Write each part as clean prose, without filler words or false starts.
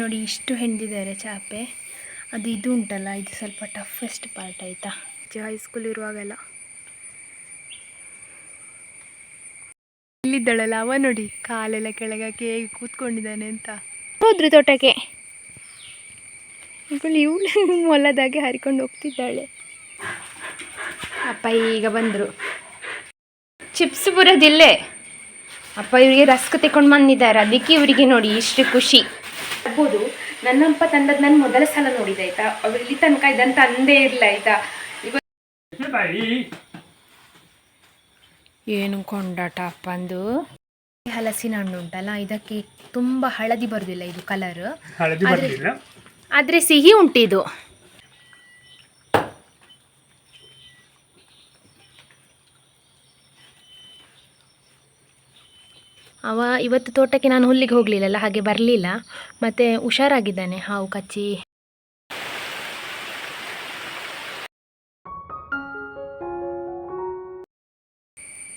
ನೋಡಿ ಇಷ್ಟು ಹೆಂಡಿದ್ದಾರೆ ಚಾಪೆ. ಅದು ಇದು ಉಂಟಲ್ಲ, ಇದು ಸ್ವಲ್ಪ ಟಫೆಸ್ಟ್ ಪಾರ್ಟ್ ಆಯಿತಾ. ಹೈಸ್ಕೂಲ್ ಇರುವಾಗೆಲ್ಲ ಇಲ್ಲಿದ್ದಳಲ್ಲ ಅವ ನೋಡಿ ಕಾಲೆಲ್ಲ ಕೆಳಗಾಕಿ ಹೇಗೆ ಕೂತ್ಕೊಂಡಿದ್ದಾನೆ ಅಂತ. ಹೋದ್ರು ತೋಟಕ್ಕೆ. ಇವಳು ಮೊಲದಾಗೆ ಹರಿಕೊಂಡು ಹೋಗ್ತಿದ್ದಾಳೆ. ಅಪ್ಪ ಈಗ ಬಂದರು. ಚಿಪ್ಸ್ ಬರೋದಿಲ್ಲೇ. ಅಪ್ಪ ಇವರಿಗೆ ರಸ್ಕ್ ತಗೊಂಡು ಬಂದಿದ್ದಾರೆ, ಅದಕ್ಕೆ ಇವರಿಗೆ ನೋಡಿ ಇಷ್ಟು ಖುಷಿ ಆಗ್ಬೋದು. ನನ್ನಪ್ಪ ತಂದದ್ದು ನಾನು ಮೊದಲ ಸಲ ನೋಡಿದೆ ಆಯ್ತಾ. ಅವ್ರು ಇಲ್ಲಿ ತನಕ ಇದಂತ ಅಂದೇ ಇರಲಿಲ್ಲ ಆಯ್ತಾ. ಏನು ಕೊಂಡಾಟ ಅಪ್ಪಂದು. ಹಲಸಿನ ಹಣ್ಣು ಉಂಟಲ್ಲ, ಇದಕ್ಕೆ ತುಂಬ ಹಳದಿ ಬರುದಿಲ್ಲ ಇದು ಕಲರ್, ಆದರೆ ಸಿಹಿ ಉಂಟಿದು. ಅವ ಇವತ್ತು ತೋಟಕ್ಕೆ ನಾನು ಹುಲ್ಲಿಗೆ ಹೋಗಲಿಲ್ಲಲ್ಲ, ಹಾಗೆ ಬರಲಿಲ್ಲ. ಮತ್ತು ಹುಷಾರಾಗಿದ್ದಾನೆ, ಹಾವು ಕಚ್ಚಿ.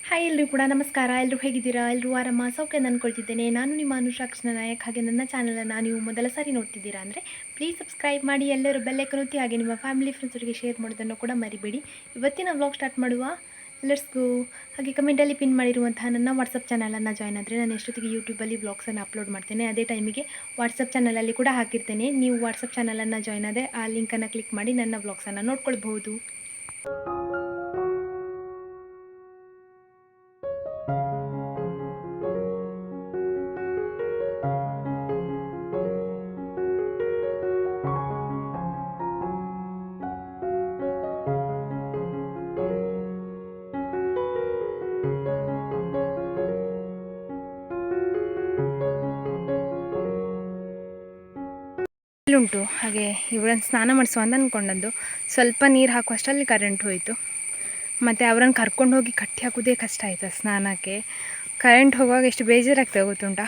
ಹಾಯ್ ಎಲ್ಲರೂ ಕೂಡ ನಮಸ್ಕಾರ. ಎಲ್ಲರೂ ಹೇಗಿದ್ದೀರಾ? ಎಲ್ಲರೂ ಆರಾಮ ಸೌಖ್ಯ ಅಂದ್ಕೊಳ್ತಿದ್ದೇನೆ. ನಾನು ನಿಮ್ಮ ಅನುಷಾಕ್ಷಣ ನಾಯಕ್. ಹಾಗೆ ನನ್ನ ಚಾನಲನ್ನು ನೀವು ಮೊದಲ ಸಾರಿ ನೋಡ್ತಿದ್ದೀರಾ ಅಂದರೆ ಪ್ಲೀಸ್ ಸಬ್ಸ್ಕ್ರೈಬ್ ಮಾಡಿ, ಎಲ್ಲರೂ ಬೆಲ್ಲೈಕನ್ ಒತ್ತಿ, ಹಾಗೆ ನಿಮ್ಮ ಫ್ಯಾಮಿಲಿ ಫ್ರೆಂಡ್ಸರಿಗೆ ಶೇರ್ ಮಾಡೋದನ್ನು ಕೂಡ ಮರಿಬೇಡಿ. ಇವತ್ತಿನ ವ್ಲಾಗ್ ಸ್ಟಾರ್ಟ್ ಮಾಡುವ, ಲೆಟ್ಸ್ ಗೋ. ಹಾಗೆ ಕಮೆಂಟಲ್ಲಿ ಪಿನ್ ಮಾಡಿರುವಂತಹ ನನ್ನ ವಾಟ್ಸಪ್ ಚಾನಲನ್ನು ಜಾಯ್ನ್ ಆದರೆ ನಾನು ಎಷ್ಟೊತ್ತಿಗೆ ಯೂಟ್ಯೂಬಲ್ಲಿ ವ್ಲಾಗ್ಸನ್ನು ಅಪ್ಲೋಡ್ ಮಾಡ್ತೇನೆ, ಅದೇ ಟೈಮಿಗೆ ವಾಟ್ಸಪ್ ಚಾನಲಲ್ಲಿ ಕೂಡ ಹಾಕಿರ್ತೇನೆ. ನೀವು ವಾಟ್ಸಪ್ ಚಾನಲನ್ನು ಜಾಯ್ನ್ ಆದರೆ ಆ ಲಿಂಕನ್ನು ಕ್ಲಿಕ್ ಮಾಡಿ ನನ್ನ ವ್ಲಾಗ್ಸನ್ನು ನೋಡ್ಕೊಳ್ಬಹುದು. ಉಂಟು ಹಾಗೆ ಇವಳನ್ನು ಸ್ನಾನ ಮಾಡಿಸುವ ಅಂತ ಅಂದ್ಕೊಂಡದ್ದು. ಸ್ವಲ್ಪ ನೀರು ಹಾಕುವಷ್ಟರಲ್ಲಿ ಕರೆಂಟ್ ಹೋಯಿತು. ಮತ್ತು ಅವರನ್ನು ಕರ್ಕೊಂಡು ಹೋಗಿ ಕಟ್ಟಿ ಹಾಕೋದೇ ಕಷ್ಟ ಆಯಿತು ಸ್ನಾನಕ್ಕೆ. ಕರೆಂಟ್ ಹೋಗುವಾಗ ಎಷ್ಟು ಬೇಜಾರಾಗ್ತದೆ ಗೊತ್ತುಂಟಾ.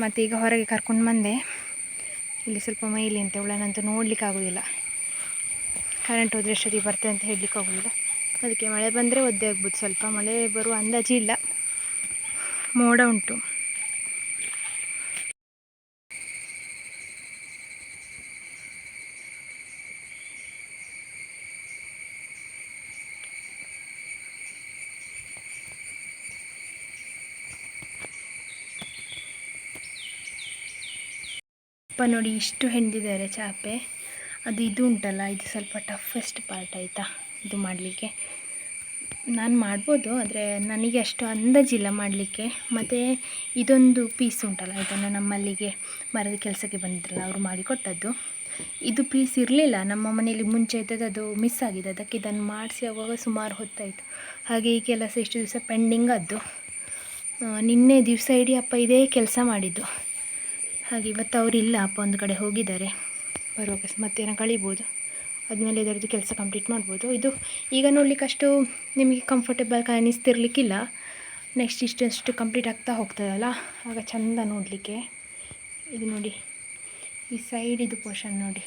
ಮತ್ತು ಈಗ ಹೊರಗೆ ಕರ್ಕೊಂಡು ಬಂದೆ. ಇಲ್ಲಿ ಸ್ವಲ್ಪ ಮೈಲಿ ಅಂತ ಇವಳನ್ನಂತೂ ನೋಡ್ಲಿಕ್ಕೆ ಆಗೋದಿಲ್ಲ. ಕರೆಂಟ್ ಹೋದರೆ ಎಷ್ಟೊತ್ತಿಗೆ ಬರ್ತದೆ ಅಂತ ಹೇಳಲಿಕ್ಕೆ ಆಗೋದಿಲ್ಲ. ಅದಕ್ಕೆ ಮಳೆ ಬಂದರೆ ಒದ್ದೆ ಆಗ್ಬೋದು. ಸ್ವಲ್ಪ ಮಳೆ ಬರುವ ಅಂದಾಜು ಇಲ್ಲ, ಮೋಡ ಉಂಟು. ಅಪ್ಪ ನೋಡಿ ಇಷ್ಟು ಹೆಂಡಿದ್ದಾರೆ ಚಾಪೆ. ಅದು ಇದು ಉಂಟಲ್ಲ, ಇದು ಸ್ವಲ್ಪ ಟಫೆಸ್ಟ್ ಪಾರ್ಟ್ ಆಯಿತಾ. ಇದು ಮಾಡಲಿಕ್ಕೆ ನಾನು ಮಾಡ್ಬೋದು, ಆದರೆ ನನಗೆ ಅಷ್ಟು ಅಂದಾಜಿಲ್ಲ ಮಾಡಲಿಕ್ಕೆ. ಮತ್ತು ಇದೊಂದು ಪೀಸ್ ಉಂಟಲ್ಲ, ಇದನ್ನು ನಮ್ಮಲ್ಲಿಗೆ ಮರದ ಕೆಲಸಕ್ಕೆ ಬಂದಿದ್ರಲ್ಲ ಅವರು ಮಾಡಿಕೊಟ್ಟದ್ದು. ಇದು ಪೀಸ್ ಇರಲಿಲ್ಲ ನಮ್ಮ ಮನೆಯಲ್ಲಿ ಮುಂಚೆ ಇದ್ದದ್ದು, ಅದು ಮಿಸ್ ಆಗಿದೆ. ಅದಕ್ಕೆ ಇದನ್ನು ಮಾಡಿಸಿ ಆವಾಗ ಸುಮಾರು ಹೊತ್ತಾಯಿತು. ಹಾಗೆ ಈ ಕೆಲಸ ಇಷ್ಟು ದಿವಸ ಪೆಂಡಿಂಗ್ ಆದ್ದು. ನಿನ್ನೆ ದಿವಸ ಇಡೀ ಅಪ್ಪ ಇದೇ ಕೆಲಸ ಮಾಡಿದ್ದು. ಹಾಗೆ ಇವತ್ತು ಅವರಿಲ್ಲ, ಅಪ್ಪ ಒಂದು ಕಡೆ ಹೋಗಿದ್ದಾರೆ. ಬರುವಾಗ ಮತ್ತೇನೋ ಕಳಿಬೋದು, ಆದಮೇಲೆ ಇದರದ್ದು ಕೆಲಸ ಕಂಪ್ಲೀಟ್ ಮಾಡ್ಬೋದು. ಇದು ಈಗ ನೋಡಲಿಕ್ಕೆ ಅಷ್ಟು ನಿಮಗೆ ಕಂಫರ್ಟೇಬಲ್ ಕಾಣಿಸ್ತಿರ್ಲಿಕ್ಕಿಲ್ಲ. ನೆಕ್ಸ್ಟ್ ಇಷ್ಟಷ್ಟು ಕಂಪ್ಲೀಟ್ ಆಗ್ತಾ ಹೋಗ್ತದಲ್ಲ, ಆಗ ಚೆಂದ ನೋಡಲಿಕ್ಕೆ. ಇದು ನೋಡಿ, ಈ ಸೈಡ್ ಇದು ಪೋರ್ಷನ್ ನೋಡಿ,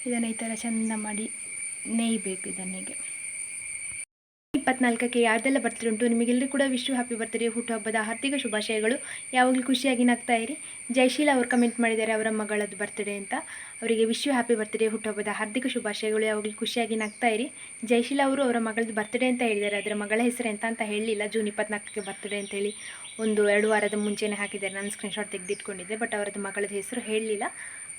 ಇದನ್ನು ಈ ಥರ ಚೆಂದ ಮಾಡಿ ನೇಯಬೇಕು ಇದನ್ನಿಗೆ. 24ಕ್ಕೆ ಯಾರ್ದೆಲ್ಲ ಬರ್ತ್ಡೇ ಉಂಟು ನಿಮಗೆಲ್ಲರೂ ಕೂಡ ವಿಶ್ ಹ್ಯಾಪಿ ಬರ್ತ್ಡೇ, ಹುಟ್ಟುಹಬ್ಬದ ಹಾರ್ದಿಕ ಶುಭಾಶಯಗಳು. ಯಾವಾಗಲೂ ಖುಷಿಯಾಗಿ ನಗ್ತಾ ಇರಿ. ಜಯಶೀಲ ಅವರು ಕಮೆಂಟ್ ಮಾಡಿದ್ದಾರೆ ಅವರ ಮಗಳದ್ದು ಬರ್ತ್ಡೇ ಅಂತ. ಅವರಿಗೆ ವಿಶ್ ಹ್ಯಾಪಿ ಬರ್ತ್ಡೇ, ಹುಟ್ಟುಹಬ್ಬದ ಹಾರ್ದಿಕ ಶುಭಾಶಯಗಳು. ಯಾವಾಗಲೂ ಖುಷಿಯಾಗಿ ನಗ್ತಾ ಇರಿ. ಜಯಶೀಲ ಅವರು ಅವರ ಮಗಳದ್ದು ಬರ್ತ್ಡೇ ಅಂತ ಹೇಳಿದ್ದಾರೆ, ಅದರ ಮಗಳ ಹೆಸರು ಎಂತ ಅಂತ ಹೇಳಲಿಲ್ಲ. ಜೂನ್ 24ಕ್ಕೆ ಬರ್ತ್ಡೇ ಅಂತೇಳಿ 1-2 ವಾರದ ಮುಂಚೆನೇ ಹಾಕಿದ್ದಾರೆ. ನಾನು ಸ್ಕ್ರೀನ್ಶಾಟ್ ತೆಗೆದಿಟ್ಕೊಂಡಿದ್ದೆ, ಬಟ್ ಅವರದ್ದು ಮಗಳದ್ದು ಹೆಸರು ಹೇಳಲಿಲ್ಲ.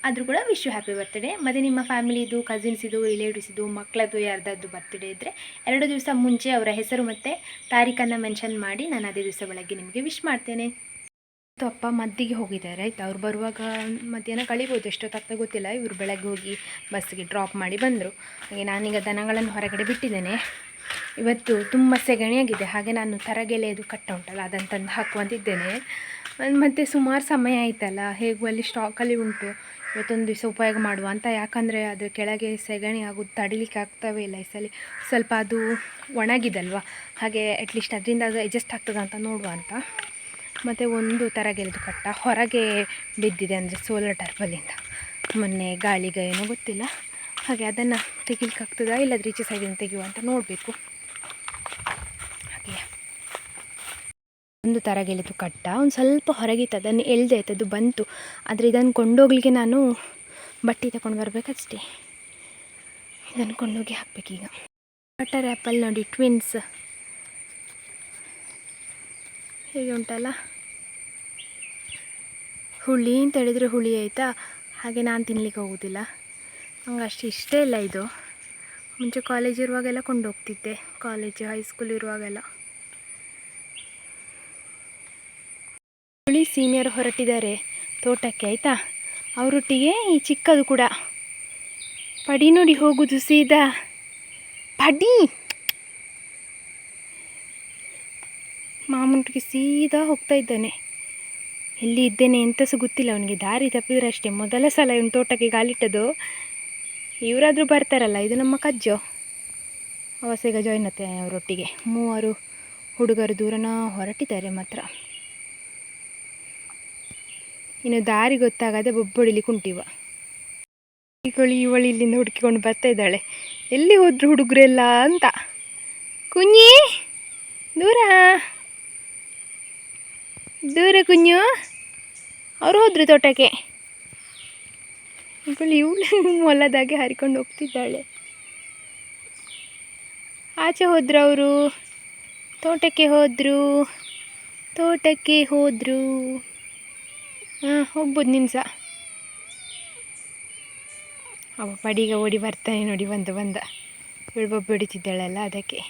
ಆದರೂ ಕೂಡ ವಿಶ್ ಹ್ಯಾಪಿ ಬರ್ತ್ಡೇ. ಮತ್ತು ನಿಮ್ಮ ಫ್ಯಾಮಿಲಿದು, ಕಸಿನ್ಸಿದು, ರಿಲೇಟಿವ್ಸಿದು, ಮಕ್ಕಳದ್ದು ಯಾರ್ದಾದ್ದು ಬರ್ತ್ಡೇ ಇದ್ದರೆ 2 ದಿವಸ ಮುಂಚೆ ಅವರ ಹೆಸರು ಮತ್ತು ತಾರೀಖನ್ನು ಮೆನ್ಷನ್ ಮಾಡಿ ನಾನು ಅದೇ ದಿವಸ ಬೆಳಗ್ಗೆ ನಿಮಗೆ ವಿಶ್ ಮಾಡ್ತೇನೆ. ಅಪ್ಪ ಮದ್ದಿಗೆ ಹೋಗಿದ್ದಾರೆ ಆಯಿತಾ. ಅವ್ರು ಬರುವಾಗ ಮಧ್ಯಾಹ್ನ ಕಳಿಬೋದು, ಎಷ್ಟೊತ್ತಾಗ್ತದೆ ಗೊತ್ತಿಲ್ಲ. ಇವರು ಬೆಳಗ್ಗೆ ಹೋಗಿ ಬಸ್ಸಿಗೆ ಡ್ರಾಪ್ ಮಾಡಿ ಬಂದರು. ಹಾಗೆ ನಾನೀಗ ದನಗಳನ್ನು ಹೊರಗಡೆ ಬಿಟ್ಟಿದ್ದೇನೆ. ಇವತ್ತು ತುಂಬ ಸೆಗಣಿಯಾಗಿದೆ. ಹಾಗೆ ನಾನು ತರಗೆಲೆದು ಕಟ್ಟ ಉಂಟಲ್ಲ, ಅದನ್ನು ತಂದು ಹಾಕುವಂತಿದ್ದೇನೆ. ಮತ್ತು ಸುಮಾರು ಸಮಯ ಆಯಿತಲ್ಲ, ಹೇಗೂ ಅಲ್ಲಿ ಸ್ಟಾಕಲ್ಲಿ ಉಂಟು. ಇವತ್ತೊಂದು ದಿವಸ ಉಪಯೋಗ ಮಾಡುವ ಅಂತ. ಯಾಕಂದರೆ ಅದು ಕೆಳಗೆ ಸೆಗಣಿ ಆಗೋದು ತಡಿಲಿಕ್ಕೆ ಆಗ್ತವೇ ಇಲ್ಲ ಈ ಸಲ. ಸ್ವಲ್ಪ ಅದು ಒಣಗಿದಲ್ವ, ಹಾಗೆ ಅಟ್ಲೀಸ್ಟ್ ಅದರಿಂದ ಅದು ಅಡ್ಜಸ್ಟ್ ಆಗ್ತದೆ ಅಂತ ನೋಡುವ ಅಂತ. ಮತ್ತು ಒಂದು ತರಗೆಲೆದು ಕಟ್ಟ ಹೊರಗೆ ಬಿದ್ದಿದೆ, ಅಂದರೆ ಸೋಲಾರ್ ಟರ್ಬಲಿಂದ ಮೊನ್ನೆ ಗಾಳಿಗೆ ಏನೋ ಗೊತ್ತಿಲ್ಲ. ಹಾಗೆ ಅದನ್ನು ತೆಗಿಲಿಕ್ಕೆ ಆಗ್ತದಾ ಇಲ್ಲದ್ರೆ ಈಚೆ ಸೈಡಿಂದ ತೆಗೆಯುವ ಅಂತ ನೋಡಬೇಕು. ಹಾಗೆ ಒಂದು ಥರ ಗೆಲ್ಲಿತು ಕಟ್ಟ ಒಂದು ಸ್ವಲ್ಪ ಹೊರಗಿತ್ತು, ಅದನ್ನು ಎಳ್ದೆ ಆಯ್ತು, ಅದು ಬಂತು. ಆದರೆ ಇದನ್ನು ಕೊಂಡೋಗ್ಲಿಕ್ಕೆ ನಾನು ಬಟ್ಟೆ ತಗೊಂಡು ಬರಬೇಕಷ್ಟೇ. ಇದನ್ನು ಕೊಂಡೋಗಿ ಹಾಕಬೇಕೀಗ. ಬಟರ್ ಆ್ಯಪಲ್ ನೋಡಿ, ಟ್ವಿನ್ಸ್ ಹೇಗೆ ಉಂಟಲ್ಲ. ಹುಳಿ ಅಂತ ಹೇಳಿದರೆ ಹುಳಿ ಆಯಿತಾ, ಹಾಗೆ ನಾನು ತಿನ್ನಲಿಕ್ಕೆ ಹೋಗೋದಿಲ್ಲ, ನಂಗೆ ಅಷ್ಟು ಇಷ್ಟ ಇಲ್ಲ ಇದು. ಮುಂಚೆ ಕಾಲೇಜ್ ಇರುವಾಗೆಲ್ಲ ಕೊಂಡೋಗ್ತಿದ್ದೆ, ಕಾಲೇಜು ಹೈಸ್ಕೂಲ್ ಇರುವಾಗೆಲ್ಲ. ಹುಳಿ ಸೀನಿಯರ್ ಹೊರಟಿದ್ದಾರೆ ತೋಟಕ್ಕೆ ಆಯಿತಾ, ಅವರೊಟ್ಟಿಗೆ ಈ ಚಿಕ್ಕದು ಕೂಡ ಪಡಿ ನೋಡಿ ಹೋಗುದು ಸೀದಾ. ಪಡಿ ಮಾಮೂಟಿಗೆ ಸೀದಾ ಹೋಗ್ತಾ ಇದ್ದಾನೆ. ಎಲ್ಲಿ ಇದ್ದೇನೆ ಅಂತ ಸಹ ಗೊತ್ತಿಲ್ಲ ಅವನಿಗೆ, ದಾರಿ ತಪ್ಪಿದ್ರೆ ಅಷ್ಟೇ. ಮೊದಲ ಸಲ ಇವನು ತೋಟಕ್ಕೆ ಕಾಲಿಟ್ಟದು. ಇವರಾದರೂ ಬರ್ತಾರಲ್ಲ, ಇದು ನಮ್ಮ ಕಜ್ಜೋ ಅವಸೇಗ ಜಾಯ್ನ್ ಆಗುತ್ತೆ ಅವರೊಟ್ಟಿಗೆ. 3 ಹುಡುಗರು ದೂರನ ಹೊರಟಿದ್ದಾರೆ ಮಾತ್ರ. ಇನ್ನು ದಾರಿ ಗೊತ್ತಾಗದೆ ಬೊಬ್ಬೊಡಿಲಿಕ್ಕೆ ಉಂಟಿವ. ಇವಳು ಇಲ್ಲಿಂದ ಹುಡುಕಿಕೊಂಡು ಬರ್ತಾ ಇದ್ದಾಳೆ, ಎಲ್ಲಿ ಹೋದ್ರು ಹುಡುಗರೆಲ್ಲ ಅಂತ. ಕುഞ്ഞി ದೂರ ದೂರ ಕುഞ്ഞು, ಅವರು ಹೋದ್ರು ತೋಟಕ್ಕೆ. ಇವಳು ಮೊಲದಾಗೆ ಹಾರಿಕೊಂಡು ಹೋಗ್ತಿದ್ದಾಳೆ. ಆಚೆ ಹೋದ್ರು ಅವರು, ತೋಟಕ್ಕೆ ಹೋದ್ರು. ಹೋಗ್ಬೋದು ನೀನು ಸಹ. ಅವ ಪಡೀಗ ಓಡಿ ಬರ್ತಾನೆ ನೋಡಿ, ಬಂದ ಇವಳು ಬೊಬ್ಬೆ ಹೊಡಿತಿದ್ದಾಳಲ್ಲ ಅದಕ್ಕೆ.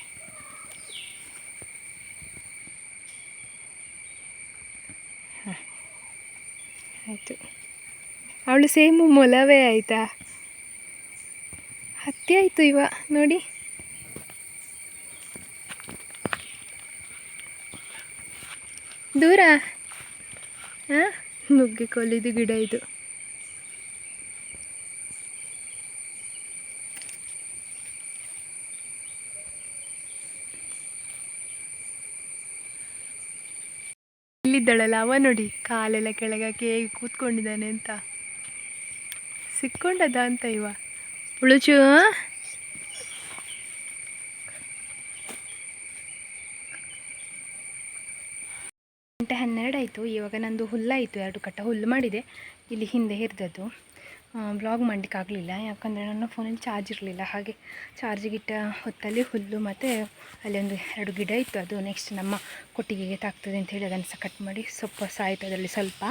ಆಯಿತು, ಅವಳು ಸೇಮು ಮೊಲವೇ ಆಯಿತಾ. ಹತ್ತಿ ಆಯಿತು ಇವ ನೋಡಿ. ದೂರ ನುಗ್ಗೆ ಕೊಲ್ಲಿದು ಗಿಡ ಇದು. ಇಲ್ಲಿದ್ದಳಲ್ಲ ಅವ ನೋಡಿ, ಕಾಲೆಲ್ಲ ಕೆಳಗಾಕಿ ಹೇಗೆ ಕೂತ್ಕೊಂಡಿದ್ದಾನೆ ಅಂತ. ಸಿಕ್ಕೊಂಡದ ಅಂತ ಇವ ಉಳುಚು. 12 ಆಯಿತು. ಇವಾಗ ನಂದು ಹುಲ್ಲಾಯಿತು, 2 ಕಟ್ಟ ಹುಲ್ಲು ಮಾಡಿದೆ. ಇಲ್ಲಿ ಹಿಂದೆ ಹಿರಿದದ್ದು ವ್ಲಾಗ್ ಮಾಡಲಿಕ್ಕಾಗಲಿಲ್ಲ, ಯಾಕಂದರೆ ನನ್ನ ಫೋನಲ್ಲಿ ಚಾರ್ಜ್ ಇರಲಿಲ್ಲ. ಹಾಗೆ ಚಾರ್ಜಿಗಿಟ್ಟ ಹೊತ್ತಲ್ಲಿ ಹುಲ್ಲು ಮತ್ತು ಅಲ್ಲಿ ಒಂದು 2 ಗಿಡ ಇತ್ತು, ಅದು ನೆಕ್ಸ್ಟ್ ನಮ್ಮ ಕೊಟ್ಟಿಗೆಗೆ ತಾಗ್ತದೆ ಅಂತ ಹೇಳಿ ಅದನ್ನು ಸಹ ಕಟ್ ಮಾಡಿ ಸೊಪ್ಪು ಸಹ ಆಯಿತು ಅದರಲ್ಲಿ ಸ್ವಲ್ಪ.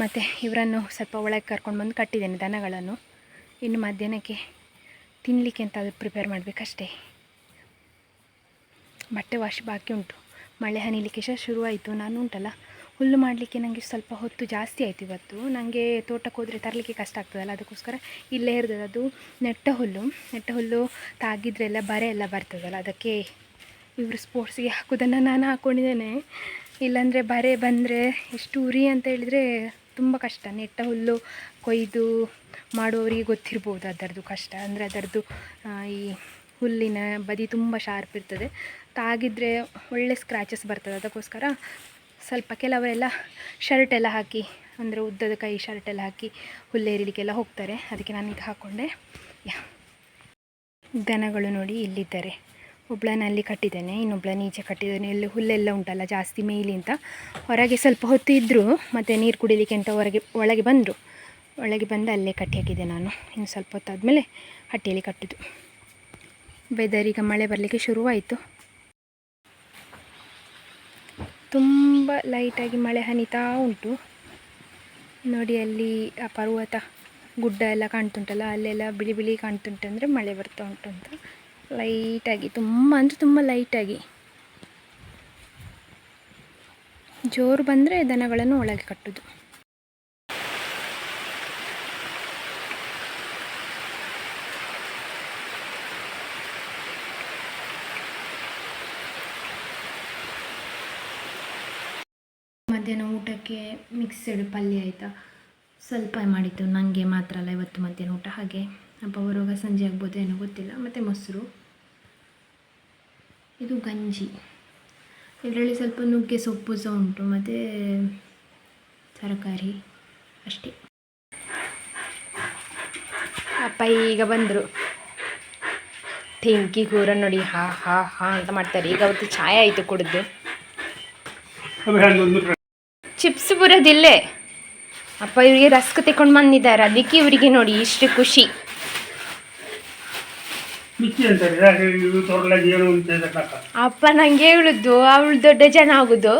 ಮತ್ತು ಇವರನ್ನು ಸ್ವಲ್ಪ ಒಳಗೆ ಕರ್ಕೊಂಡು ಬಂದು ಕಟ್ಟಿದ್ದೇನೆ ದನಗಳನ್ನು. ಇನ್ನು ಮಧ್ಯಾಹ್ನಕ್ಕೆ ತಿನ್ನಲಿಕ್ಕೆ ಅಂತ ಅದು ಪ್ರಿಪೇರ್ ಮಾಡಬೇಕಷ್ಟೇ. ಬಟ್ಟೆ ವಾಶ್ ಬಾಕಿ ಉಂಟು, ಮಳೆ ಹನಿಲಿಕ್ಕೆ ಸಹ ಶುರುವಾಯಿತು. ನಾನು ಉಂಟಲ್ಲ ಹುಲ್ಲು ಮಾಡಲಿಕ್ಕೆ ನನಗೆ ಸ್ವಲ್ಪ ಹೊತ್ತು ಜಾಸ್ತಿ ಆಯಿತು ಇವತ್ತು. ನನಗೆ ತೋಟಕ್ಕೆ ಹೋದರೆ ತರಲಿಕ್ಕೆ ಕಷ್ಟ ಆಗ್ತದಲ್ಲ, ಅದಕ್ಕೋಸ್ಕರ ಇಲ್ಲೇ ಇರ್ತದೆ. ಅದು ನೆಟ್ಟ ಹುಲ್ಲು ತಾಗಿದ್ರೆಲ್ಲ ಬರೆ ಎಲ್ಲ ಬರ್ತದಲ್ಲ, ಅದಕ್ಕೆ ಇವರು ಸ್ಪೋರ್ಟ್ಸಿಗೆ ಹಾಕೋದನ್ನು ನಾನು ಹಾಕ್ಕೊಂಡಿದ್ದೇನೆ. ಇಲ್ಲಾಂದರೆ ಬರೆ ಬಂದರೆ ಎಷ್ಟು ಉರಿ ಅಂತ ಹೇಳಿದರೆ ತುಂಬ ಕಷ್ಟ. ನೆಟ್ಟ ಹುಲ್ಲು ಕೊಯ್ದು ಮಾಡುವವರಿಗೆ ಗೊತ್ತಿರ್ಬೋದು ಅದರದ್ದು ಕಷ್ಟ. ಅಂದರೆ ಅದರದ್ದು ಈ ಹುಲ್ಲಿನ ಬದಿ ತುಂಬ ಶಾರ್ಪ್ ಇರ್ತದೆ, ತಾಗಿದ್ರೆ ಒಳ್ಳೆ ಸ್ಕ್ರ್ಯಾಚಸ್ ಬರ್ತದೆ. ಅದಕ್ಕೋಸ್ಕರ ಸ್ವಲ್ಪ ಕೆಲವರೆಲ್ಲ ಶರ್ಟೆಲ್ಲ ಹಾಕಿ, ಅಂದರೆ ಉದ್ದದ ಕೈ ಶರ್ಟೆಲ್ಲ ಹಾಕಿ ಹುಲ್ಲೇರಿಲಿಕ್ಕೆಲ್ಲ ಹೋಗ್ತಾರೆ. ಅದಕ್ಕೆ ನಾನು ಇದು ಹಾಕ್ಕೊಂಡೆ. ದನಗಳು ನೋಡಿ ಇಲ್ಲಿದ್ದಾರೆ, ಒಬ್ಬಳನ್ನ ಅಲ್ಲಿ ಕಟ್ಟಿದ್ದೇನೆ, ಇನ್ನೊಬ್ಬಳನ್ನ ಈಚೆ ಕಟ್ಟಿದ್ದೇನೆ. ಇಲ್ಲಿ ಹುಲ್ಲೆಲ್ಲ ಉಂಟಲ್ಲ ಜಾಸ್ತಿ ಮೇಯ್ಲಿ ಅಂತ. ಹೊರಗೆ ಸ್ವಲ್ಪ ಹೊತ್ತು ಇದ್ದರು, ಮತ್ತು ನೀರು ಕುಡಿಲಿಕ್ಕೆ ಅಂತ ಒಳಗೆ ಬಂದರು. ಒಳಗೆ ಬಂದು ಅಲ್ಲೇ ಕಟ್ಟಿ ಹಾಕಿದ್ದೆ ನಾನು. ಇನ್ನು ಸ್ವಲ್ಪ ಹೊತ್ತಾದಮೇಲೆ ಹಟ್ಟಿಯಲ್ಲಿ ಕಟ್ಟೋದು. ವೆದರ್ ಈಗ ಮಳೆ ಬರಲಿಕ್ಕೆ ಶುರುವಾಯಿತು. ತುಂಬ ಲೈಟಾಗಿ ಮಳೆ ಹನಿತಾ ಉಂಟು ನೋಡಿ. ಅಲ್ಲಿ ಆ ಪರ್ವತ ಗುಡ್ಡ ಎಲ್ಲ ಕಾಣ್ತುಂಟಲ್ಲ, ಅಲ್ಲೆಲ್ಲ ಬಿಳಿ ಬಿಳಿ ಕಾಣ್ತುಂಟು, ಅಂದರೆ ಮಳೆ ಬರ್ತಾ ಉಂಟು ಅಂತ. ಲೈಟಾಗಿ, ತುಂಬ ಅಂದರೆ ತುಂಬ ಲೈಟಾಗಿ. ಜೋರು ಬಂದರೆ ದನಗಳನ್ನು ಒಳಗೆ ಕಟ್ಟೋದು. ಮಧ್ಯಾಹ್ನ ಊಟಕ್ಕೆ ಮಿಕ್ಸೆಡ್ ಪಲ್ಯ ಆಯಿತಾ, ಸ್ವಲ್ಪ ಮಾಡಿತ್ತು, ನನಗೆ ಮಾತ್ರ ಅಲ್ಲ ಇವತ್ತು ಮಧ್ಯಾಹ್ನ ಊಟ. ಹಾಗೆ ಹಬ್ಬ ಬರುವಾಗ ಸಂಜೆ ಆಗ್ಬೋದು ಏನೋ ಗೊತ್ತಿಲ್ಲ. ಮತ್ತು ಮೊಸರು, ಇದು ಗಂಜಿ, ಇದರಲ್ಲಿ ಸ್ವಲ್ಪ ನುಗ್ಗೆ ಸೊಪ್ಪು ಸಹ ಉಂಟು, ಮತ್ತು ತರಕಾರಿ ಅಷ್ಟೇ. ಅಪ್ಪ ಈಗ ಬಂದರು. ತೆಂಕಿ ಕೂರ ನೋಡಿ, ಹಾ ಹಾ ಹಾ ಅಂತ ಮಾಡ್ತಾರೆ. ಈಗ ಅವತ್ತು ಚಾಯ್ ಆಯಿತು ಕುಡಿದು. ಚಿಪ್ಸ್ ಬರೋದಿಲ್ಲೇ ಅಪ್ಪ ಇವರಿಗೆ ರಸ್ಕ್ ತಗೊಂಡು ಬಂದಿದ್ದಾರೆ, ಅದಕ್ಕೆ ಇವರಿಗೆ ನೋಡಿ ಇಷ್ಟು ಖುಷಿ. ಅಪ್ಪ ನಂಗೆ ಹೇಳುದು ಅವಳು ದೊಡ್ಡ ಜನ ಆಗುದು,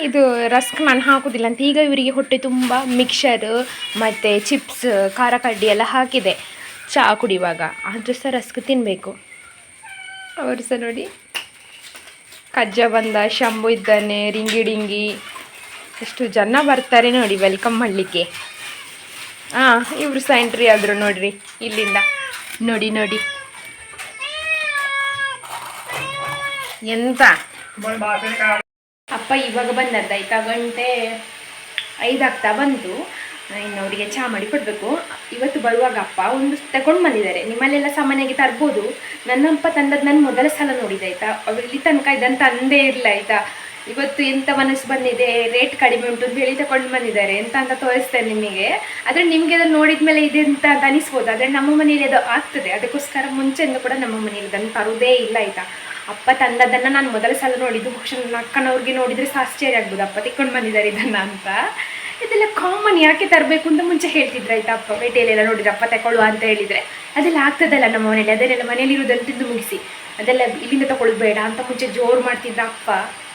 ಇದು ರಸ್ಕ್ ನಾನು ಹಾಕುದಿಲ್ಲ ಅಂತ. ಈಗ ಇವರಿಗೆ ಹೊಟ್ಟೆ ತುಂಬ ಮಿಕ್ಸರ್ ಮತ್ತು ಚಿಪ್ಸ್ ಖಾರ ಕಡ್ಡಿ ಎಲ್ಲ ಹಾಕಿದೆ ಚಹಾ ಕುಡಿಯುವಾಗ, ಆದರೂ ಸಹ ರಸ್ಕ್ ತಿನ್ನಬೇಕು. ಅವರು ಸಹ ನೋಡಿ ಕಜ್ಜ ಬಂದ, ಶಂಭು ಇದ್ದಾನೆ, ರಿಂಗಿ ಡಿಂಗಿ, ಎಷ್ಟು ಜನ ಬರ್ತಾರೆ ನೋಡಿ ವೆಲ್ಕಮ್ ಮಾಡಲಿಕ್ಕೆ. ಹಾಂ, ಇವರು ಸಹ ಎಂಟ್ರಿ ಆದರು ನೋಡ್ರಿ ಇಲ್ಲಿಂದ. ನೋಡಿ ನೋಡಿ ಎಂತ ಅಪ್ಪ ಇವಾಗ ಬಂದದ್ದಾಯ್ತಾ, 5 ಆಗ್ತಾ ಬಂತು. ಇನ್ನು ಅವರಿಗೆ ಚಹಾ ಮಾಡಿ ಕೊಡಬೇಕು. ಇವತ್ತು ಬರುವಾಗ ಅಪ್ಪ ಒಂದು ತಗೊಂಡು ಬಂದಿದ್ದಾರೆ, ನಿಮ್ಮಲ್ಲೆಲ್ಲ ಸಾಮಾನ್ಯವಾಗಿ ತರ್ಬೋದು. ನನ್ನಪ್ಪ ತಂದದ್ದು ನಾನು ಮೊದಲ ಸಲ ನೋಡಿದಾಯ್ತಾ, ಅವ್ರು ಇಲ್ಲಿ ತನಕ ಇದನ್ನು ತಂದೇ ಇರಲಿಲ್ಲ ಆಯಿತಾ. ಇವತ್ತು ಎಂಥ ಮನಸ್ಸು ಬಂದಿದೆ, ರೇಟ್ ಕಡಿಮೆ ಉಂಟು ಅಂತ ಹೇಳಿ ತಗೊಂಡು ಬಂದಿದ್ದಾರೆ. ಎಂತ ಅಂತ ತೋರಿಸ್ತೇನೆ ನಿಮಗೆ. ಆದರೆ ನಿಮಗೆ ಅದನ್ನು ನೋಡಿದ ಮೇಲೆ ಇದೆ ಅಂತ ಅನಿಸ್ಬೋದು, ಆದರೆ ನಮ್ಮ ಮನೆಯಲ್ಲಿ ಅದು ಆಗ್ತದೆ. ಅದಕ್ಕೋಸ್ಕರ ಮುಂಚೆಯಿಂದ ಕೂಡ ನಮ್ಮ ಮನೆಯಲ್ಲಿ ಇದನ್ನು ತರುವುದೇ ಇಲ್ಲ ಆಯಿತಾ. ಅಪ್ಪ ತಂದದ್ದನ್ನು ನಾನು ಮೊದಲ ಸಲ ನೋಡಿದ್ದು, ಬಹುಶಃ ನನ್ನ ಅಕ್ಕನವ್ರಿಗೆ ನೋಡಿದರೆ ಸಹ ಆಶ್ಚರ್ಯ ಆಗ್ಬೋದು, ಅಪ್ಪ ತಿಕ್ಕೊಂಡು ಬಂದಿದ್ದಾರೆ ಇದನ್ನು ಅಂತ. ಇದೆಲ್ಲ ಕಾಮನ್, ಯಾಕೆ ತರಬೇಕು ಅಂತ ಮುಂಚೆ ಹೇಳ್ತಿದ್ರು ಆಯ್ತಾ. ಅಪ್ಪ ಪೇಟೆಯಲ್ಲೆಲ್ಲ ನೋಡಿದ್ರೆ ಅಪ್ಪ ತಗೊಳ್ಳುವ ಅಂತ ಹೇಳಿದರೆ ಅದೆಲ್ಲ ಆಗ್ತದಲ್ಲ ನಮ್ಮ ಮನೇಲಿ, ಅದನ್ನೆಲ್ಲ ಮನೇಲಿ ಇರೋದನ್ನು ತಿಂದು ಮುಗಿಸಿ ಅದೆಲ್ಲ ಇಲ್ಲಿಂದ ತಗೊಳ್ಳೋದು ಬೇಡ ಅಂತ ಮುಂಚೆ ಜೋರು ಮಾಡ್ತಿದ್ದ ಅಪ್ಪ.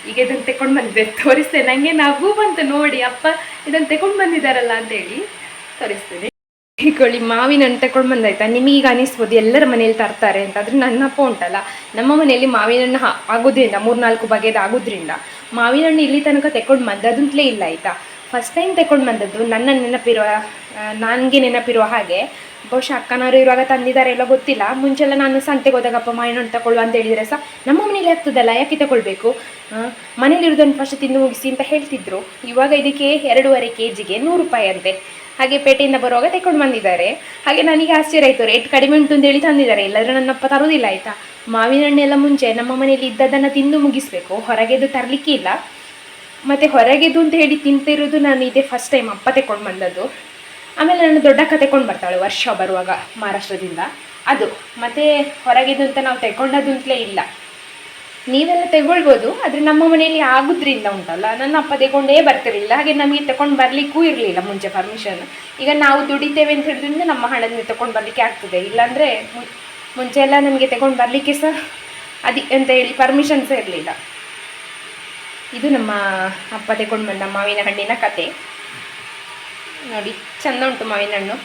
ಈಗ ಇದನ್ನು ತಗೊಂಡು ಬಂದಿದ್ದಾರೆ, ತೋರಿಸ್ತೇನೆ. ನನಗೆ ನಗು ಬಂತು ನೋಡಿ, ಅಪ್ಪ ಇದನ್ನು ತಗೊಂಡು ಬಂದಿದ್ದಾರಲ್ಲ ಅಂತೇಳಿ ತೋರಿಸ್ತೇನೆ. ಹೀಕೊಳ್ಳಿ, ಮಾವಿನ ಹಣ್ಣು ತಗೊಂಡು ಬಂದಾಯ್ತಾ. ನಿಮಗೀಗ ಅನಿಸ್ಬೋದು ಎಲ್ಲರ ಮನೇಲಿ ತರ್ತಾರೆ ಅಂತ, ಆದರೆ ನನ್ನ ಅಪ್ಪ ಉಂಟಲ್ಲ, ನಮ್ಮ ಮನೆಯಲ್ಲಿ ಮಾವಿನ ಹಣ್ಣು ಆಗೋದ್ರಿಂದ 3-4 ಬಗೆದು ಆಗೋದ್ರಿಂದ ಮಾವಿನ ಹಣ್ಣು ಇಲ್ಲಿ ತನಕ ತಗೊಂಡು ಬಂದದಂತಲೇ ಇಲ್ಲ ಆಯಿತಾ. ಫಸ್ಟ್ ಟೈಮ್ ತಗೊಂಡು ಬಂದದ್ದು ನನಗೆ ನೆನಪಿರುವ ಹಾಗೆ. ಬಹುಶಃ ಅಕ್ಕನವರು ಇರುವಾಗ ತಂದಿದ್ದಾರೆ ಎಲ್ಲ ಗೊತ್ತಿಲ್ಲ. ಮುಂಚೆಲ್ಲ ನಾನು ಸಂತೆಗೆ ಹೋದಾಗಪ್ಪ ಮಾವಿನ ಹಣ್ಣು ತಗೊಳ್ಳುವ ಅಂತ ಹೇಳಿದರೆ ಸಹ ನಮ್ಮ ಮನೇಲಿ ಆಗ್ತದಲ್ಲ, ಯಾಕೆ ತಗೊಳ್ಬೇಕು, ಮನೇಲಿರೋದನ್ನು ಫಸ್ಟ್ ತಿಂದು ಮುಗಿಸಿ ಅಂತ ಹೇಳ್ತಿದ್ರು. ಇವಾಗ ಇದಕ್ಕೆ 2.5 kg 100 ರೂಪಾಯಿ ಅಂತೆ. ಹಾಗೆ ಪೇಟೆಯಿಂದ ಬರುವಾಗ ತಗೊಂಡು ಬಂದಿದ್ದಾರೆ. ಹಾಗೆ ನನಗೆ ಆಶ್ಚರ್ಯ ಆಯಿತು, ರೇಟ್ ಕಡಿಮೆ ಉಂಟು ಅಂತ ಹೇಳಿ ತಂದಿದ್ದಾರೆ. ಇಲ್ಲಾಂದರೆ ನನ್ನಪ್ಪ ತರೋದಿಲ್ಲ ಆಯಿತಾ. ಮಾವಿನ ಹಣ್ಣೆಲ್ಲ ಮುಂಚೆ ನಮ್ಮ ಮನೆಯಲ್ಲಿ ಇದ್ದದನ್ನು ತಿಂದು ಮುಗಿಸ್ಬೇಕು, ಹೊರಗೆದು ತರಲಿಕ್ಕೆ ಇಲ್ಲ. ಮತ್ತು ಹೊರಗೆದು ಅಂತ ಹೇಳಿ ತಿಂತಿರೋದು ನಾನು ಇದೇ ಫಸ್ಟ್ ಟೈಮ್ ಅಪ್ಪ ತಗೊಂಡು ಬಂದದ್ದು. ಆಮೇಲೆ ನಾನು ದೊಡ್ಡಕ್ಕ ತಗೊಂಡು ಬರ್ತಾಳೆ ವರ್ಷ ಬರುವಾಗ ಮಹಾರಾಷ್ಟ್ರದಿಂದ, ಅದು. ಮತ್ತು ಹೊರಗೆದು ಅಂತ ನಾವು ತಗೊಂಡದ್ದು ಅಂತಲೇ ಇಲ್ಲ. ನೀವೆಲ್ಲ ತಗೊಳ್ಬೋದು, ಆದರೆ ನಮ್ಮ ಮನೆಯಲ್ಲಿ ಆಗೋದ್ರಿಂದ ಉಂಟಲ್ಲ, ನನ್ನ ಅಪ್ಪ ತಗೊಂಡೇ ಬರ್ತಿರಲಿಲ್ಲ. ಹಾಗೆ ನಮಗೆ ತಗೊಂಡು ಬರಲಿಕ್ಕೂ ಇರಲಿಲ್ಲ ಮುಂಚೆ ಪರ್ಮಿಷನ್. ಈಗ ನಾವು ದುಡಿತೇವೆ ಅಂತ ಹೇಳಿದ್ರಿಂದ ನಮ್ಮ ಹಣದಿಂದ ತಗೊಂಡು ಬರಲಿಕ್ಕೆ ಆಗ್ತದೆ. ಇಲ್ಲಾಂದರೆ ಮುಂಚೆ ಎಲ್ಲ ನಮಗೆ ತಗೊಂಡು ಬರಲಿಕ್ಕೆ ಸಹ ಅಂತ ಹೇಳಿ ಪರ್ಮಿಷನ್ ಸಹ ಇರಲಿಲ್ಲ. ಇದು ನಮ್ಮ ಅಪ್ಪ ತಗೊಂಡು ಬಂದ ಮಾವಿನ ಹಣ್ಣಿನ ಕತೆ ನೋಡಿ. ಚೆಂದ ಉಂಟು ಮಾವಿನ ಹಣ್ಣು.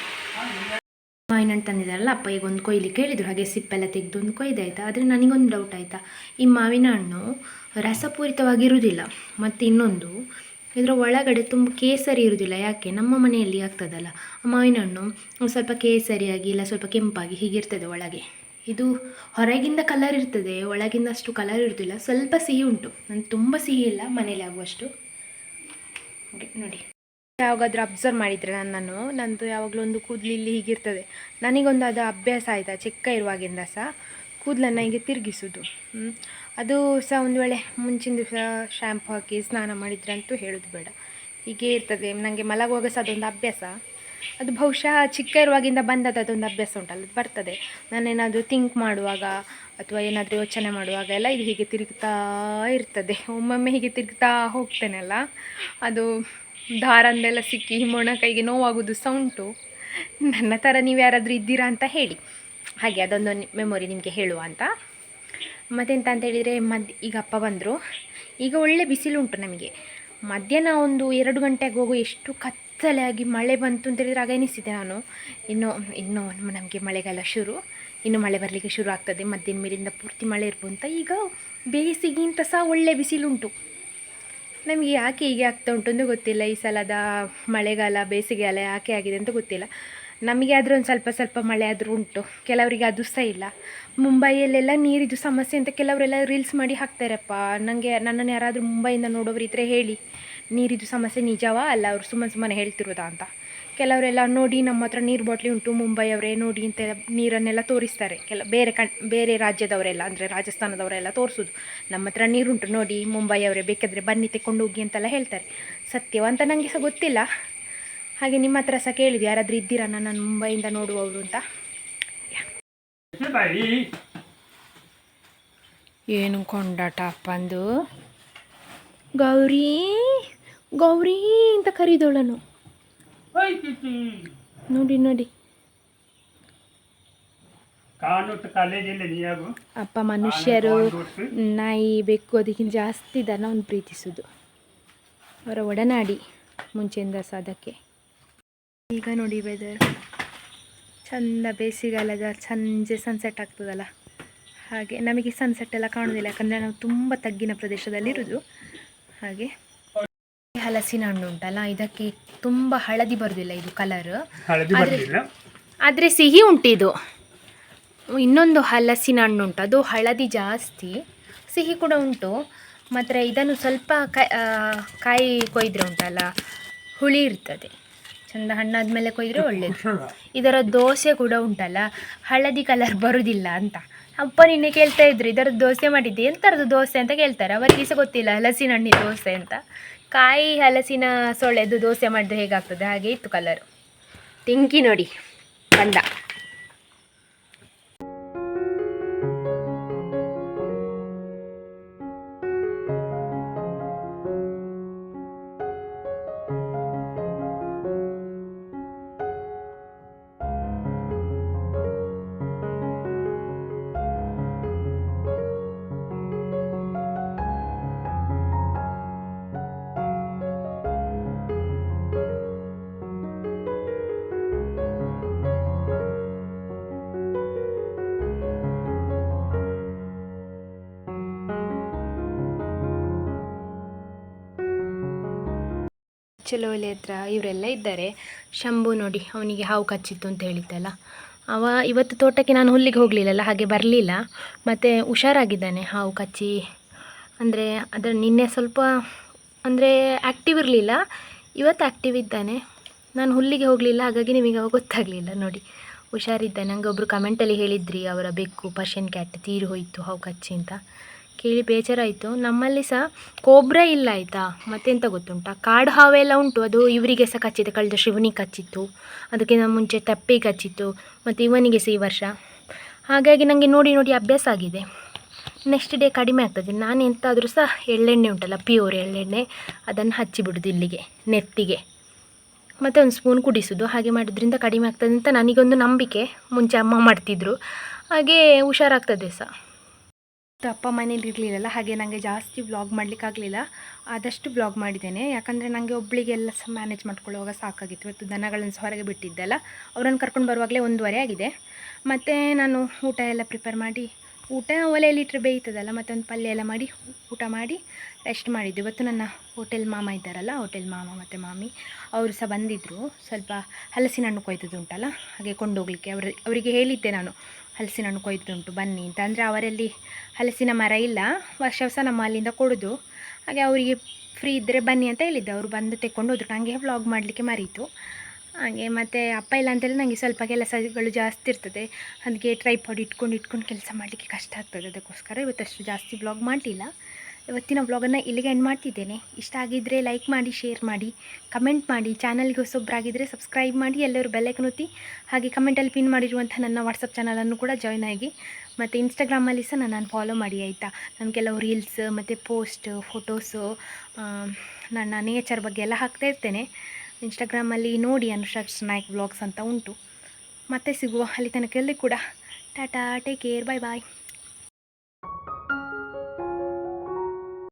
ಮಾವಿನ ಹಣ್ಣು ತಂದಿದ್ದಾರಲ್ಲ ಅಪ್ಪ, ಈಗ ಒಂದು ಕೊಯ್ಲಿಕ್ಕೆ ಹೇಳಿದರು. ಹಾಗೆ ಸಿಪ್ಪೆಲ್ಲ ತೆಗೆದು ಒಂದು ಕೊಯ್ದಾಯ್ತಾ. ಆದರೆ ನನಗೊಂದು ಡೌಟ್ ಆಯಿತಾ, ಈ ಮಾವಿನ ಹಣ್ಣು ರಸಪೂರಿತವಾಗಿರುವುದಿಲ್ಲ, ಮತ್ತು ಇನ್ನೊಂದು ಇದರ ಒಳಗಡೆ ತುಂಬ ಕೇಸರಿ ಇರುವುದಿಲ್ಲ. ಯಾಕೆ, ನಮ್ಮ ಮನೆಯಲ್ಲಿ ಆಗ್ತದಲ್ಲ ಮಾವಿನ ಹಣ್ಣು ಸ್ವಲ್ಪ ಕೇಸರಿಯಾಗಿ ಇಲ್ಲ ಸ್ವಲ್ಪ ಕೆಂಪಾಗಿ ಹೀಗಿರ್ತದೆ ಒಳಗೆ. ಇದು ಹೊರಗಿಂದ ಕಲರ್ ಇರ್ತದೆ, ಒಳಗಿಂದ ಅಷ್ಟು ಕಲರ್ ಇರೋದಿಲ್ಲ. ಸ್ವಲ್ಪ ಸಿಹಿ ಉಂಟು, ನಾನು ತುಂಬ ಸಿಹಿ ಇಲ್ಲ, ಮನೇಲಿ ಆಗುವಷ್ಟು. ನೋಡಿ, ಯಾವಾಗಾದ್ರೂ ಅಬ್ಸರ್ವ್ ಮಾಡಿದರೆ ನಂದು ಯಾವಾಗಲೂ ಒಂದು ಕೂದಲು ಇಲ್ಲಿ ಹೀಗಿರ್ತದೆ. ನನಗೊಂದು ಅದು ಅಭ್ಯಾಸ ಆಯಿತಾ, ಚಿಕ್ಕ ಇರುವಾಗಿಂದ ಸಹ ಕೂದಲನ್ನು ಹೀಗೆ ತಿರುಗಿಸೋದು. ಅದು ಸಹ ಒಂದು ವೇಳೆ ಮುಂಚಿನ ದಿವಸ ಶ್ಯಾಂಪು ಹಾಕಿ ಸ್ನಾನ ಮಾಡಿದರೆ ಅಂತೂ ಹೇಳೋದು ಬೇಡ, ಹೀಗೆ ಇರ್ತದೆ. ನನಗೆ ಮಲಗುವಾಗ ಸಹ ಅದೊಂದು ಅಭ್ಯಾಸ. ಅದು ಬಹುಶಃ ಚಿಕ್ಕ ಇರುವಾಗಿಂದ ಬಂದದ್ದು, ಅದೊಂದು ಅಭ್ಯಾಸ ಉಂಟಲ್ಲ, ಅದು ಬರ್ತದೆ. ನಾನೇನಾದರೂ ಥಿಂಕ್ ಮಾಡುವಾಗ ಅಥವಾ ಏನಾದರೂ ಯೋಚನೆ ಮಾಡುವಾಗ ಎಲ್ಲ ಇದು ಹೀಗೆ ತಿರುಗ್ತಾ ಇರ್ತದೆ. ಒಮ್ಮೊಮ್ಮೆ ಹೀಗೆ ತಿರುಗ್ತಾ ಹೋಗ್ತೇನಲ್ಲ, ಅದು ದಾರಂದೆಲ್ಲ ಸಿಕ್ಕಿ ಮೊಣ ಕೈಗೆ ನೋವಾಗೋದು ಸಹ ಉಂಟು. ನನ್ನ ಥರ ನೀವು ಯಾರಾದರೂ ಇದ್ದೀರಾ ಅಂತ ಹೇಳಿ. ಹಾಗೆ ಅದೊಂದು ಮೆಮೊರಿ ನಿಮಗೆ ಹೇಳುವ ಅಂತ. ಮತ್ತೆಂತ ಅಂತ ಹೇಳಿದರೆ, ಈಗ ಅಪ್ಪ ಬಂದರು. ಈಗ ಒಳ್ಳೆ ಬಿಸಿಲುಂಟು ನಮಗೆ. ಮಧ್ಯಾಹ್ನ ಒಂದು 2 ಗಂಟೆಗೆ ಹೋಗೋ ಎಷ್ಟು ಕತ್ತಲೆ ಆಗಿ ಮಳೆ ಬಂತು ಅಂತ ಹೇಳಿದರೆ ಆಗ ಎನಿಸಿದೆ ನಾನು, ಇನ್ನು ನಮಗೆ ಮಳೆಗಾಲ ಇನ್ನು ಮಳೆ ಬರಲಿಕ್ಕೆ ಶುರು ಆಗ್ತದೆ, ಮಧ್ಯಾಹ್ನ ಮೇಲಿಂದ ಪೂರ್ತಿ ಮಳೆ ಇರ್ಬೋದು ಅಂತ. ಈಗ ಬೇಸಿಗೆಗಿಂತ ಸಹ ಒಳ್ಳೆ ಬಿಸಿಲುಂಟು. ನಮಗೆ ಯಾಕೆ ಹೀಗೆ ಆಗ್ತಾ ಉಂಟು ಅಂತ ಗೊತ್ತಿಲ್ಲ. ಈ ಸಲದ ಮಳೆಗಾಲ ಬೇಸಿಗೆಗಾಲ ಯಾಕೆ ಆಗಿದೆ ಅಂತ ಗೊತ್ತಿಲ್ಲ. ನಮಗೆ ಆದರೂ ಒಂದು ಸ್ವಲ್ಪ ಮಳೆ ಆದರೂ ಉಂಟು, ಕೆಲವರಿಗೆ ಅದು ಸಹ ಇಲ್ಲ. ಮುಂಬೈಯಲ್ಲೆಲ್ಲ ನೀರಿದು ಸಮಸ್ಯೆ ಅಂತ ಕೆಲವರೆಲ್ಲ ರೀಲ್ಸ್ ಮಾಡಿ ಹಾಕ್ತಾರಪ್ಪ. ನನ್ನನ್ನು ಯಾರಾದರೂ ಮುಂಬೈಯಿಂದ ನೋಡೋರು ಇದ್ದರೆ ಹೇಳಿ, ನೀರಿದು ಸಮಸ್ಯೆ ನಿಜವಾ ಅಲ್ಲ ಅವರು ಸುಮ್ಮನೆ ಹೇಳ್ತಿರೋದಾ ಅಂತ. ಕೆಲವರೆಲ್ಲ ನೋಡಿ ನಮ್ಮ ಹತ್ರ ನೀರು ಬಾಟ್ಲಿ ಉಂಟು ಮುಂಬೈಯವರೇ ನೋಡಿ ಅಂತ ನೀರನ್ನೆಲ್ಲ ತೋರಿಸ್ತಾರೆ. ಬೇರೆ ರಾಜ್ಯದವರೆಲ್ಲ, ಅಂದರೆ ರಾಜಸ್ಥಾನದವರೆಲ್ಲ ತೋರಿಸೋದು, ನಮ್ಮ ಹತ್ರ ನೀರುಂಟು ನೋಡಿ ಮುಂಬೈಯವರೇ, ಬೇಕಾದರೆ ಬನ್ನಿ ತೆಕ್ಕೊಂಡು ಹೋಗಿ ಅಂತೆಲ್ಲ ಹೇಳ್ತಾರೆ. ಸತ್ಯವಂತ ನನಗೆ ಸಹ ಗೊತ್ತಿಲ್ಲ. ಹಾಗೆ ನಿಮ್ಮ ಹತ್ರ ಸಹ ಕೇಳಿದೆ, ಯಾರಾದರೂ ಇದ್ದೀರಾ ನಾನು ಮುಂಬೈಯಿಂದ ನೋಡುವವರು ಅಂತ. ಏನು ಕೊಂಡಾಟ ಅಪ್ಪಂದು. ಗೌರಿ ಗೌರಿ ಅಂತ ಕರೀದೋಳನು. ನೋಡಿ ನೋಡಿ ಅಪ್ಪ ಮನುಷ್ಯರು ನಾಯಿ ಬೆಕ್ಕು ಅದಕ್ಕಿಂತ ಜಾಸ್ತಿ ದನವನ್ನು ಪ್ರೀತಿಸೋದು, ಅವರ ಒಡನಾಡಿ ಮುಂಚೆಯಿಂದ ಸಹ ಅದಕ್ಕೆ. ಈಗ ನೋಡಿ ವೆದರ್ ಚಂದ, ಬೇಸಿಗೆಗಾಲದ ಸಂಜೆ ಸನ್ಸೆಟ್ ಆಗ್ತದಲ್ಲ ಹಾಗೆ. ನಮಗೆ ಸನ್ಸೆಟ್ ಎಲ್ಲ ಕಾಣೋದಿಲ್ಲ ಯಾಕಂದರೆ ನಾವು ತುಂಬ ತಗ್ಗಿನ ಪ್ರದೇಶದಲ್ಲಿರೋದು. ಹಾಗೆ ಹಲಸಿನ ಹಣ್ಣು ಉಂಟಲ್ಲ, ಇದಕ್ಕೆ ತುಂಬ ಹಳದಿ ಬರೋದಿಲ್ಲ ಇದು ಕಲರ್, ಆದರೆ ಸಿಹಿ ಉಂಟಿದು. ಇನ್ನೊಂದು ಹಲಸಿನ ಹಣ್ಣು ಉಂಟು, ಅದು ಹಳದಿ ಜಾಸ್ತಿ, ಸಿಹಿ ಕೂಡ ಉಂಟು. ಮಾತ್ರ ಇದನ್ನು ಸ್ವಲ್ಪ ಕಾಯಿ ಕೊಯ್ದರೆ ಉಂಟಲ್ಲ ಹುಳಿ ಇರ್ತದೆ. ಚಂದ ಹಣ್ಣಾದ್ಮೇಲೆ ಕೊಯ್ದರೆ ಒಳ್ಳೆಯದು. ಇದರ ದೋಸೆ ಕೂಡ ಉಂಟಲ್ಲ ಹಳದಿ ಕಲರ್ ಬರುವುದಿಲ್ಲ ಅಂತ ಅಪ್ಪ ನಿನ್ನೆ ಕೇಳ್ತಾ ಇದ್ರು, ಇದರದ್ದು ದೋಸೆ ಮಾಡಿದ್ದೆ, ಎಂಥರದ್ದು ದೋಸೆ ಅಂತ ಕೇಳ್ತಾರೆ. ಅವರಿಗೆ ಸಹ ಗೊತ್ತಿಲ್ಲ ಹಲಸಿನ ಹಣ್ಣಿನ ದೋಸೆ ಅಂತ. ಕಾಯಿ ಹಲಸಿನ ಸೊಳೆದು ದೋಸೆ ಮಾಡಿದ್ರೆ ಹೇಗಾಗ್ತದೆ ಹಾಗೆ ಇತ್ತು ಕಲರು. ತೆಂಕಿ ನೋಡಿ ಬಂದ. ಚಲೋಲೆ ಹತ್ರ ಇವರೆಲ್ಲ ಇದ್ದಾರೆ. ಶಂಭು ನೋಡಿ, ಅವನಿಗೆ ಹಾವು ಕಚ್ಚಿತ್ತು ಅಂತ ಹೇಳಿದ್ದಲ್ಲ, ಅವ ಇವತ್ತು ತೋಟಕ್ಕೆ ನಾನು ಹುಲ್ಲಿಗೆ ಹೋಗಲಿಲ್ಲಲ್ಲ ಹಾಗೆ ಬರಲಿಲ್ಲ. ಮತ್ತು ಹುಷಾರಾಗಿದ್ದಾನೆ, ಹಾವು ಕಚ್ಚಿ ಅಂದರೆ ಅದರ ನಿನ್ನೆ ಸ್ವಲ್ಪ ಅಂದರೆ ಆ್ಯಕ್ಟಿವ್ ಇರಲಿಲ್ಲ, ಇವತ್ತು ಆ್ಯಕ್ಟಿವ್ ಇದ್ದಾನೆ. ನಾನು ಹುಲ್ಲಿಗೆ ಹೋಗಲಿಲ್ಲ ಹಾಗಾಗಿ ನಿಮಗೆ ಅವ ಗೊತ್ತಾಗಲಿಲ್ಲ. ನೋಡಿ ಹುಷಾರಿದ್ದಾನೆ. ನನಗೆ ಒಬ್ಬರು ಕಮೆಂಟಲ್ಲಿ ಹೇಳಿದ್ರಿ ಅವರ ಬೆಕ್ಕು ಪರ್ಷಿಯನ್ ಕ್ಯಾಟ್ ತೀರಿ ಹೋಯಿತು ಹಾವು ಕಚ್ಚಿ ಅಂತ, ಕೇಳಿ ಬೇಜಾರಾಯಿತು. ನಮ್ಮಲ್ಲಿ ಸಹ ಕೋಬ್ರಾ ಇಲ್ಲ ಆಯಿತಾ, ಮತ್ತೆಂತ ಗೊತ್ತುಂಟಾ, ಕಾಡು ಹಾವೆಲ್ಲ ಉಂಟು. ಅದು ಇವರಿಗೆ ಸಹ ಕಚ್ಚಿದೆ, ಕಳೆದ ಶಿವನಿಗೆ ಕಚ್ಚಿತ್ತು, ಅದಕ್ಕಿಂತ ಮುಂಚೆ ತಪ್ಪಿಗೆ ಕಚ್ಚಿತ್ತು, ಮತ್ತು ಇವನಿಗೆ ಸಹ ಈ ವರ್ಷ. ಹಾಗಾಗಿ ನನಗೆ ನೋಡಿ ನೋಡಿ ಅಭ್ಯಾಸ ಆಗಿದೆ. ನೆಕ್ಸ್ಟ್ ಡೇ ಕಡಿಮೆ ಆಗ್ತದೆ. ನಾನು ಎಂತಾದರೂ ಸಹ ಎಳ್ಳೆಣ್ಣೆ ಉಂಟಲ್ಲ, ಪ್ಯೂರ್ ಎಳ್ಳೆಣ್ಣೆ, ಅದನ್ನು ಹಚ್ಚಿಬಿಡೋದು ಇಲ್ಲಿಗೆ ನೆತ್ತಿಗೆ, ಮತ್ತು ಒಂದು ಸ್ಪೂನ್ ಕುಡಿಸೋದು. ಹಾಗೆ ಮಾಡೋದ್ರಿಂದ ಕಡಿಮೆ ಆಗ್ತದೆ ಅಂತ ನನಗೊಂದು ನಂಬಿಕೆ. ಮುಂಚೆ ಅಮ್ಮ ಮಾಡ್ತಿದ್ರು, ಹಾಗೆ ಹುಷಾರಾಗ್ತದೆ ಸಹ. ಅಪ್ಪ ಮನೇಲಿ ಇರಲಿಲ್ಲಲ್ಲ ಹಾಗೆ ನನಗೆ ಜಾಸ್ತಿ ವ್ಲಾಗ್ ಮಾಡಲಿಕ್ಕಾಗಲಿಲ್ಲ. ಆದಷ್ಟು ವ್ಲಾಗ್ ಮಾಡಿದ್ದೇನೆ, ಯಾಕಂದರೆ ನನಗೆ ಒಬ್ಬಳಿಗೆಲ್ಲ ಸಹ ಮ್ಯಾನೇಜ್ ಮಾಡ್ಕೊಳ್ಳುವಾಗ ಸಾಕಾಗಿತ್ತು. ಇವತ್ತು ದನಗಳನ್ನು ಸಹ ಹೊರಗೆ ಬಿಟ್ಟಿದ್ದೆಲ್ಲ, ಅವರನ್ನು ಕರ್ಕೊಂಡು ಬರುವಾಗಲೇ 1:30 ಆಗಿದೆ. ಮತ್ತು ನಾನು ಊಟ ಎಲ್ಲ ಪ್ರಿಪೇರ್ ಮಾಡಿ, ಊಟ ಒಲೆಯಲ್ಲಿ ಇಟ್ಟರೆ ಬೇಯ್ತದಲ್ಲ, ಮತ್ತು ಒಂದು ಪಲ್ಯ ಎಲ್ಲ ಮಾಡಿ ಊಟ ಮಾಡಿ ರೆಸ್ಟ್ ಮಾಡಿದ್ದು. ಇವತ್ತು ನನ್ನ ಹೋಟೆಲ್ ಮಾಮ ಇದ್ದಾರಲ್ಲ, ಹೋಟೆಲ್ ಮಾಮ ಮತ್ತು ಮಾಮಿ ಅವರು ಸಹ ಬಂದಿದ್ದರು. ಸ್ವಲ್ಪ ಹಲಸಿನ ಹಣ್ಣು ಕೊಯ್ದದ್ದು ಉಂಟಲ್ಲ ಹಾಗೆ ಕೊಂಡೋಗಲಿಕ್ಕೆ ಅವರಿಗೆ ಹೇಳಿದ್ದೆ ನಾನು, ಹಲಸಿನ ಹಣ್ಣು ಕೊಯ್ದುಂಟು ಬನ್ನಿ ಅಂತ. ಅಂದರೆ ಅವರಲ್ಲಿ ಹಲಸಿನ ಮರ ಇಲ್ಲ, ವರ್ಷ ನಮ್ಮ ಅಲ್ಲಿಂದ ಕೊಡೋದು. ಹಾಗೆ ಅವರಿಗೆ ಫ್ರೀ ಇದ್ದರೆ ಬನ್ನಿ ಅಂತ ಹೇಳಿದ್ದೆ. ಅವರು ಬಂದು ತೆಕ್ಕೊಂಡು ಹೋದರು. ನನಗೆ ವ್ಲಾಗ್ ಮಾಡಲಿಕ್ಕೆ ಮರೀತು ಹಾಗೆ. ಮತ್ತು ಅಪ್ಪ ಇಲ್ಲ ಅಂತೇಳಿ ನನಗೆ ಸ್ವಲ್ಪ ಕೆಲಸಗಳು ಜಾಸ್ತಿ ಇರ್ತದೆ, ಅದಕ್ಕೆ ಟ್ರೈಪಾಡ್ ಇಟ್ಕೊಂಡು ಕೆಲಸ ಮಾಡಲಿಕ್ಕೆ ಕಷ್ಟ ಆಗ್ತದೆ. ಅದಕ್ಕೋಸ್ಕರ ಇವತ್ತಷ್ಟು ಜಾಸ್ತಿ ವ್ಲಾಗ್ ಮಾಡಲಿಲ್ಲ. ಇವತ್ತಿನ ವ್ಲಾಗನ್ನು ಇಲ್ಲಿಗೆ ಎಂಡ್ ಮಾಡ್ತಿದ್ದೇನೆ. ಇಷ್ಟ ಆಗಿದ್ದರೆ ಲೈಕ್ ಮಾಡಿ, ಶೇರ್ ಮಾಡಿ, ಕಮೆಂಟ್ ಮಾಡಿ. ಚಾನಲ್ಗೆ ಹೊಸೊಬ್ಬರಾಗಿದ್ದರೆ ಸಬ್ಸ್ಕ್ರೈಬ್ ಮಾಡಿ, ಎಲ್ಲರೂ ಬೆಲ್ಲೈಕನ್ ಒತ್ತಿ. ಹಾಗೆ ಕಮೆಂಟಲ್ಲಿ ಪಿನ್ ಮಾಡಿರುವಂಥ ನನ್ನ ವಾಟ್ಸಪ್ ಚಾನಲನ್ನು ಕೂಡ ಜಾಯ್ನ್ ಆಗಿ, ಮತ್ತು ಇನ್ಸ್ಟಾಗ್ರಾಮಲ್ಲಿ ಸಹ ನನ್ನನ್ನು ಫಾಲೋ ಮಾಡಿ ಆಯಿತಾ. ನಾನು ಕೆಲವು ರೀಲ್ಸ್ ಮತ್ತು ಪೋಸ್ಟ್ ಫೋಟೋಸು ನನ್ನ ನೇಚರ್ ಬಗ್ಗೆ ಎಲ್ಲ ಹಾಕ್ತಾ ಇರ್ತೇನೆ. ಇನ್ಸ್ಟಾಗ್ರಾಮಲ್ಲಿ ನೋಡಿ, ಅನುಷಾಕ್ಷ ನಾಯಕ್ ವ್ಲಾಗ್ಸ್ ಅಂತ ಉಂಟು. ಮತ್ತೆ ಸಿಗುವ, ಅಲ್ಲಿ ತನಕ ಎಲ್ಲರೂ ಕೂಡ ಟಾಟಾ, ಟೇಕ್ ಕೇರ್, ಬಾಯ್ ಬಾಯ್.